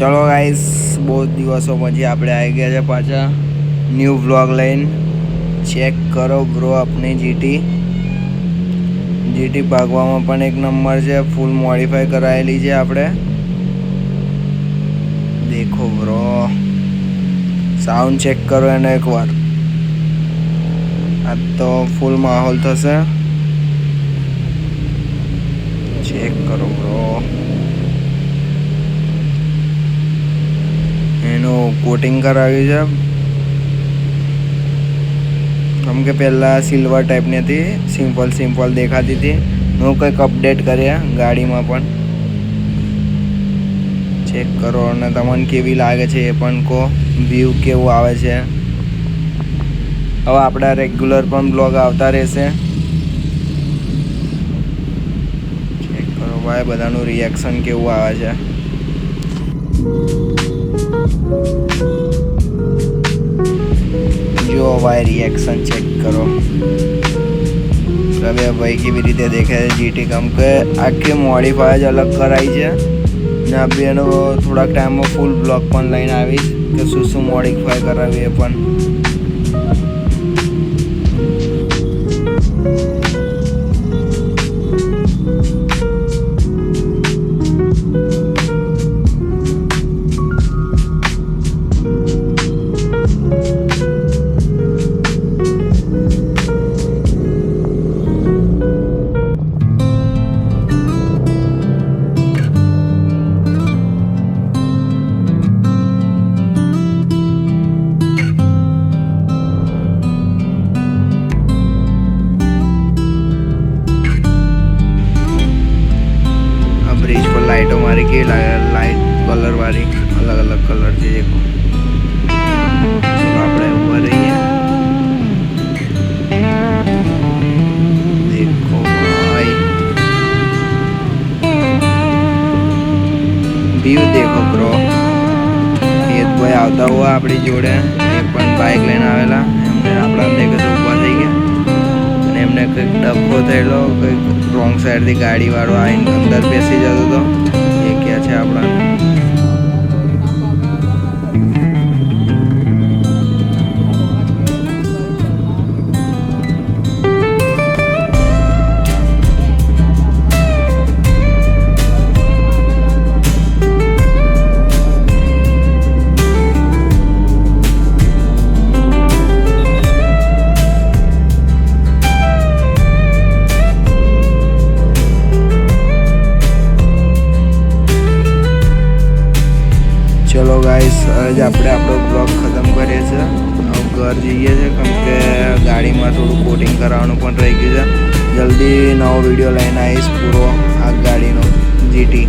ચલો ગાઈસ, બહુ દિવસો પછી આપણે આવી ગયા છે પાછા ન્યૂ વ્લોગ લઈને. ચેક કરો બ્રો આપની જીટી ભાગવામાં પણ એક નંબર છે. ફૂલ મોડિફાઈ કરાયેલી છે આપણે. દેખો બ્રો, સાઉન્ડ ચેક કરો એનો એકવાર. આ તો ફૂલ માહોલ થશે. ચેક કરો બ્રો, એનું કોટિંગ કરાવ્યું છે. કેમ કે પહેલાં સિલ્વર ટાઈપની હતી, સિમ્પલ દેખાતી હતી. હું કંઈક અપડેટ કર્યા ગાડીમાં પણ. ચેક કરો અને તમને કેવી લાગે છે એ પણ કહો. વ્યૂ કેવું આવે છે. હવે આપણા રેગ્યુલર પણ બ્લોગ આવતા રહેશે. ચેક કરો ભાઈ, બધાનું રિએક્શન કેવું આવે છે. જો ભાઈ રિએક્શન ચેક કરો. હવે ભાઈ કેવી રીતે દેખાય છે જીટી. કેમ કે આખી મોડિફાઈ જ અલગ કરાવી છે ને બી એનો થોડાક ટાઈમમાં ફૂલ બ્લોગ પણ લઈને આવીશ કે શું મોડિફાઈ કરાવી એ પણ. બ્રિજ પર લાઇટો મારી કેવી લાગે, લાઇટ કલર વાળી અલગ અલગ કલર છે. દેખો, આપણે ઉપર રહીએ. દેખો ભાઈ, વ્યૂ દેખો બ્રો. ભાઈ આવતા હોય આપણી જોડે, એ પણ બાઇક લઈને આવેલા. એમને આપણા દેખે તો ઊભા થઈ ગયા અને એમને કંઈક ડબ્બો થયેલો, કંઈક રોંગ સાઈડથી ગાડીવાળો આવીને અંદર બેસી જતો હતો. એ ક્યાં છે આપણા. ચલો ગાઈસ, આજે આપણે આપણો બ્લોગ ખતમ કરીએ છીએ. હવે ઘર જઈએ છીએ કેમ કે ગાડીમાં થોડું કોટિંગ કરાવવાનું પણ રહી ગયું છે. જલ્દી નવો વિડીયો લઈને આવીશ પૂરો આ ગાડીનો જીટી.